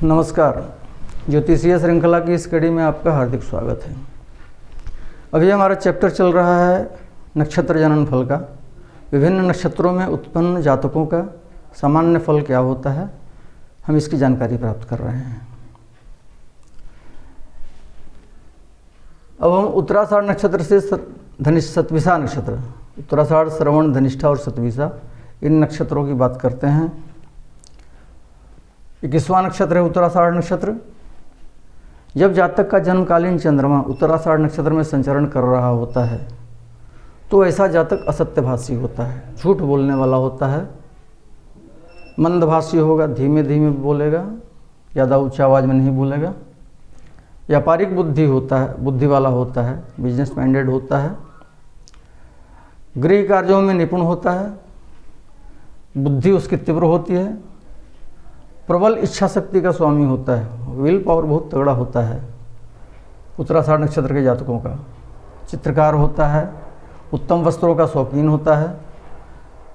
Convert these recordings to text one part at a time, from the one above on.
नमस्कार। ज्योतिषीय श्रृंखला की इस कड़ी में आपका हार्दिक स्वागत है। अभी हमारा चैप्टर चल रहा है नक्षत्र जनन फल का। विभिन्न नक्षत्रों में उत्पन्न जातकों का सामान्य फल क्या होता है, हम इसकी जानकारी प्राप्त कर रहे हैं। अब हम उत्तराषाढ़ नक्षत्र से शतभिषा नक्षत्र, उत्तराषाढ़, श्रवण, धनिष्ठा और शतभिषा, इन नक्षत्रों की बात करते हैं। 21वां नक्षत्र है उत्तराषाढ़ नक्षत्र। जब जातक का जन्मकालीन चंद्रमा उत्तराषाढ़ नक्षत्र में संचरण कर रहा होता है तो ऐसा जातक असत्यभाषी होता है, झूठ बोलने वाला होता है, मंदभाषी होगा, धीमे धीमे बोलेगा, ज़्यादा ऊंची आवाज़ में नहीं बोलेगा, व्यापारिक बुद्धि होता है, बुद्धि वाला होता है, बिजनेस माइंडेड होता है, गृह कार्यों में निपुण होता है, बुद्धि उसकी तीव्र होती है, प्रबल इच्छा शक्ति का स्वामी होता है, विल पावर बहुत तगड़ा होता है उत्तराषाढ़ नक्षत्र के जातकों का, चित्रकार होता है, उत्तम वस्त्रों का शौकीन होता है,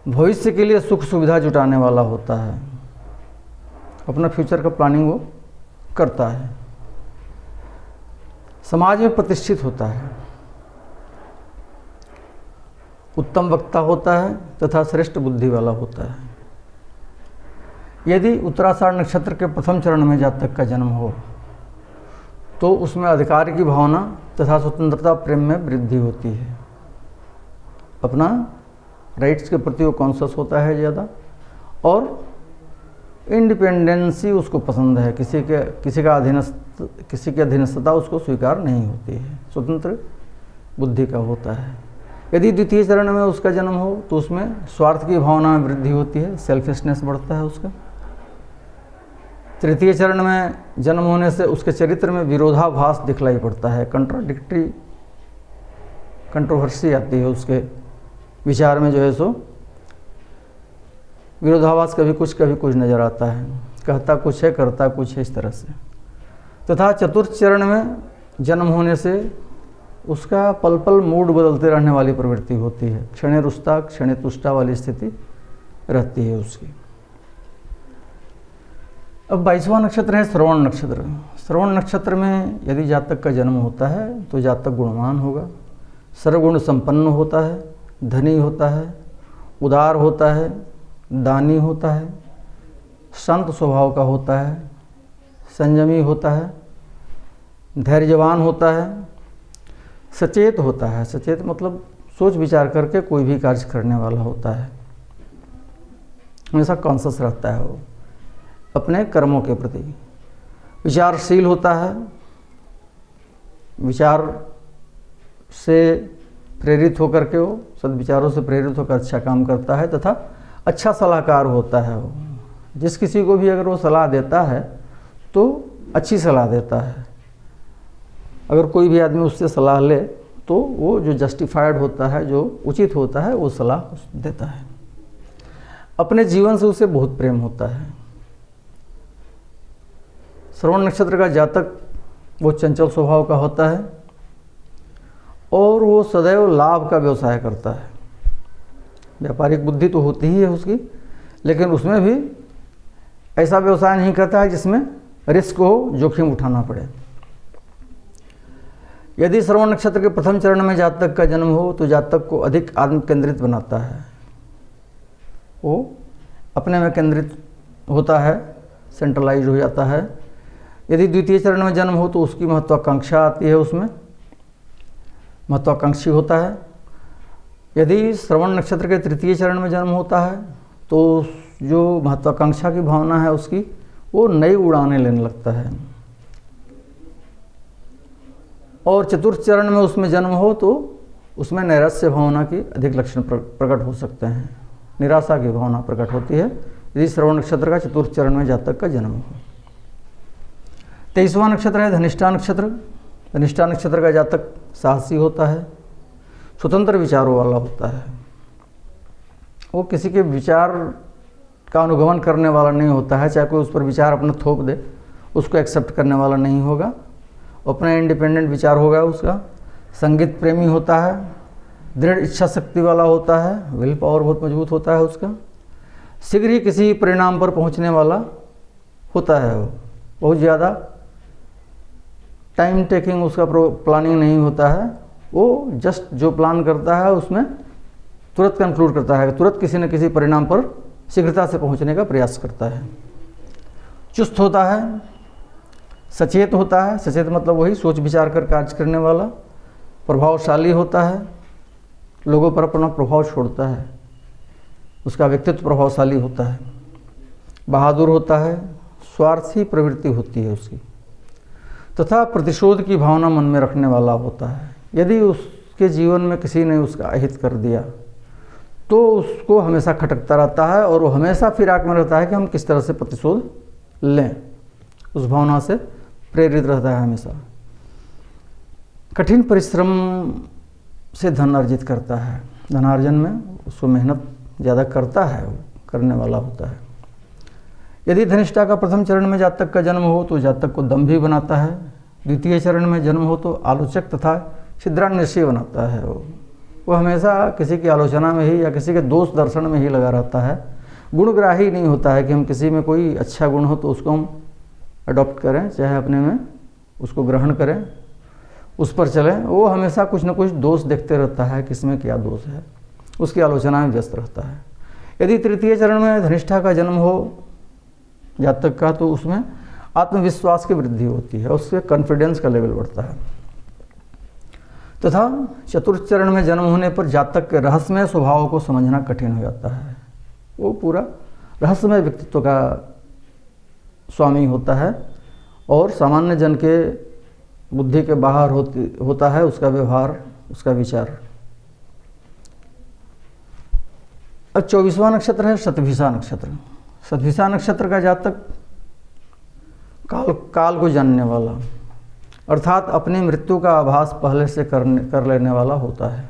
भविष्य के लिए सुख सुविधा जुटाने वाला होता है, अपना फ्यूचर का प्लानिंग वो करता है, समाज में प्रतिष्ठित होता है, उत्तम वक्ता होता है तथा श्रेष्ठ बुद्धि वाला होता है। यदि उत्तराषाढ़ नक्षत्र के प्रथम चरण में जातक का जन्म हो तो उसमें अधिकार की भावना तथा स्वतंत्रता प्रेम में वृद्धि होती है। अपना राइट्स के प्रति वो कॉन्शियस होता है ज़्यादा, और इंडिपेंडेंसी उसको पसंद है, किसी की अधीनस्थता उसको स्वीकार नहीं होती है, स्वतंत्र बुद्धि का होता है। यदि द्वितीय चरण में उसका जन्म हो तो उसमें स्वार्थ की भावना में वृद्धि होती है, सेल्फिशनेस बढ़ता है उसका। तृतीय चरण में जन्म होने से उसके चरित्र में विरोधाभास दिखलाई पड़ता है, कंट्रोवर्सी आती है उसके विचार में, जो है सो विरोधाभास कभी कुछ नज़र आता है, कहता कुछ है करता कुछ है, इस तरह से। तथा चतुर्थ चरण में जन्म होने से उसका पल पल मूड बदलते रहने वाली प्रवृत्ति होती है, क्षणे रुष्टा क्षणे तुष्टा वाली स्थिति रहती है उसकी। अब 22वां नक्षत्र है श्रवण नक्षत्र। श्रवण नक्षत्र में यदि जातक का जन्म होता है तो जातक गुणवान होगा, सर्वगुण संपन्न होता है, धनी होता है, उदार होता है, दानी होता है, शांत स्वभाव का होता है, संयमी होता है, धैर्यवान होता है, सचेत होता है। सचेत मतलब सोच विचार करके कोई भी कार्य करने वाला होता है, हमेशा कॉन्शियस रहता है वो अपने कर्मों के प्रति। विचारशील होता है, विचार से प्रेरित होकर के वो सद्विचारों से प्रेरित होकर अच्छा काम करता है, तथा अच्छा सलाहकार होता है वो। जिस किसी को भी अगर वो सलाह देता है तो अच्छी सलाह देता है। अगर कोई भी आदमी उससे सलाह ले तो वो जो जस्टिफाइड होता है, जो उचित होता है, वो सलाह देता है। अपने जीवन से उसे बहुत प्रेम होता है। श्रवण नक्षत्र का जातक वो चंचल स्वभाव का होता है और वो सदैव लाभ का व्यवसाय करता है। व्यापारिक बुद्धि तो होती ही है उसकी, लेकिन उसमें भी ऐसा व्यवसाय नहीं करता है जिसमें रिस्क हो, जोखिम उठाना पड़े। यदि श्रवण नक्षत्र के प्रथम चरण में जातक का जन्म हो तो जातक को अधिक आत्म केंद्रित बनाता है, वो अपने में केंद्रित होता है, सेंट्रलाइज हो जाता है। यदि द्वितीय चरण में जन्म हो तो उसकी महत्वाकांक्षा आती है, उसमें महत्वाकांक्षी होता है। यदि श्रवण नक्षत्र के तृतीय चरण में जन्म होता है तो जो महत्वाकांक्षा की भावना है उसकी, वो नई उड़ानें लेने लगता है। और चतुर्थ चरण में उसमें जन्म हो तो उसमें नैराश्य भावना की अधिक लक्षण प्रकट हो सकते हैं, निराशा की भावना प्रकट होती है यदि श्रवण नक्षत्र का चतुर्थ चरण में जातक का जन्म हो। 23वां नक्षत्र है धनिष्ठा नक्षत्र। धनिष्ठा नक्षत्र का जातक साहसी होता है, स्वतंत्र विचारों वाला होता है। वो किसी के विचार का अनुगमन करने वाला नहीं होता है, चाहे कोई उस पर विचार अपना थोप दे उसको एक्सेप्ट करने वाला नहीं होगा, अपना इंडिपेंडेंट विचार होगा उसका। संगीत प्रेमी होता है, दृढ़ इच्छा शक्ति वाला होता है, विल पावर बहुत मजबूत होता है उसका। शीघ्र ही किसी परिणाम पर पहुंचने वाला होता है। वो बहुत ज़्यादा टाइम टेकिंग उसका प्लानिंग नहीं होता है, वो जस्ट जो प्लान करता है उसमें तुरंत कंक्लूड करता है, तुरंत किसी न किसी परिणाम पर शीघ्रता से पहुंचने का प्रयास करता है। चुस्त होता है, सचेत होता है, सचेत मतलब वही सोच विचार कर कार्य करने वाला। प्रभावशाली होता है, लोगों पर अपना प्रभाव छोड़ता है, उसका व्यक्तित्व प्रभावशाली होता है। बहादुर होता है, स्वार्थी प्रवृत्ति होती है उसकी, तथा प्रतिशोध की भावना मन में रखने वाला होता है। यदि उसके जीवन में किसी ने उसका अहित कर दिया तो उसको हमेशा खटकता रहता है और वो हमेशा फिराक में रहता है कि हम किस तरह से प्रतिशोध लें, उस भावना से प्रेरित रहता है हमेशा। कठिन परिश्रम से धन अर्जित करता है, धनार्जन में उसको मेहनत ज़्यादा करता है, वो करने वाला होता है। यदि धनिष्ठा का प्रथम चरण में जातक का जन्म हो तो जातक को दंभी बनाता है। द्वितीय चरण में जन्म हो तो आलोचक तथा छिद्रान्वेषी बनाता है। वो हमेशा किसी की आलोचना में ही या किसी के दोष दर्शन में ही लगा रहता है। गुणग्राही नहीं होता है कि हम किसी में कोई अच्छा गुण हो तो उसको हम अडॉप्ट करें, चाहे अपने में उसको ग्रहण करें, उस पर चलें। वो हमेशा कुछ न कुछ दोष देखते रहता है, किसमें क्या दोष है, उसकी आलोचना में व्यस्त रहता है। यदि तृतीय चरण में धनिष्ठा का जन्म हो जातक का तो उसमें आत्मविश्वास की वृद्धि होती है, उससे कॉन्फिडेंस का लेवल बढ़ता है। तथा चतुर्थ चरण में जन्म होने पर जातक के रहस्यमय स्वभाव को समझना कठिन हो जाता है। वो पूरा रहस्यमय व्यक्तित्व का स्वामी होता है और सामान्य जन के बुद्धि के बाहर होता है उसका व्यवहार, उसका विचार। अब 24वां नक्षत्र है शतभिषा नक्षत्र। शतभिषा नक्षत्र का जातक काल को जानने वाला, अर्थात अपनी मृत्यु का आभास पहले से कर लेने वाला होता है।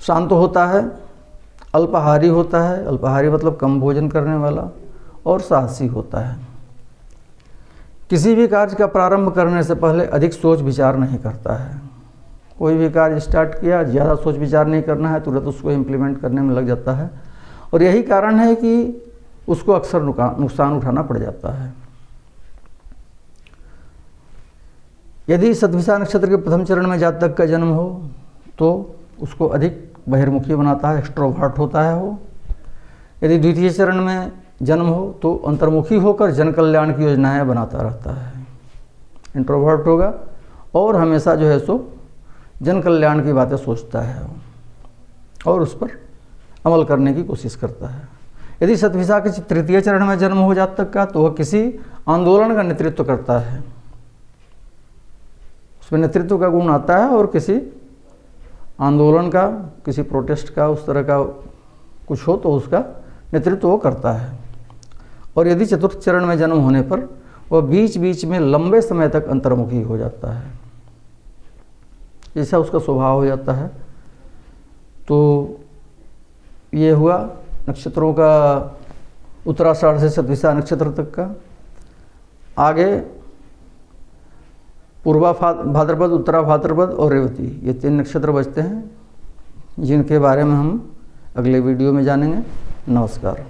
शांत होता है, अल्पाहारी होता है, अल्पाहारी मतलब कम भोजन करने वाला, और साहसी होता है। किसी भी कार्य का प्रारंभ करने से पहले अधिक सोच विचार नहीं करता है। कोई भी कार्य स्टार्ट किया, ज़्यादा सोच विचार नहीं करना है, तुरंत उसको इम्प्लीमेंट करने में लग जाता है, और यही कारण है कि उसको अक्सर नुकसान उठाना पड़ जाता है। यदि शतभिषा नक्षत्र के प्रथम चरण में जातक का जन्म हो तो उसको अधिक बहिर्मुखी बनाता है, एक्सट्रोवर्ट होता है वो। यदि द्वितीय चरण में जन्म हो तो अंतर्मुखी होकर जन कल्याण की योजनाएं बनाता रहता है, इंट्रोवर्ट होगा और हमेशा जो है सो जन कल्याण की बातें सोचता है और उस पर अमल करने की कोशिश करता है। यदि शतभिषा के तृतीय चरण में जन्म हो जातक का तो वह किसी आंदोलन का नेतृत्व करता है, उसमें नेतृत्व का गुण आता है और किसी आंदोलन का, किसी प्रोटेस्ट का, उस तरह का कुछ हो तो उसका नेतृत्व वो करता है। और यदि चतुर्थ चरण में जन्म होने पर वह बीच बीच में लंबे समय तक अंतर्मुखी हो जाता है, ऐसा उसका स्वभाव हो जाता है। तो ये हुआ नक्षत्रों का उत्तराषाढ़ से शतभिषा नक्षत्र तक का। आगे पूर्वा भाद्रपद, उत्तरा भाद्रपद और रेवती, ये 3 नक्षत्र बचते हैं जिनके बारे में हम अगले वीडियो में जानेंगे। नमस्कार।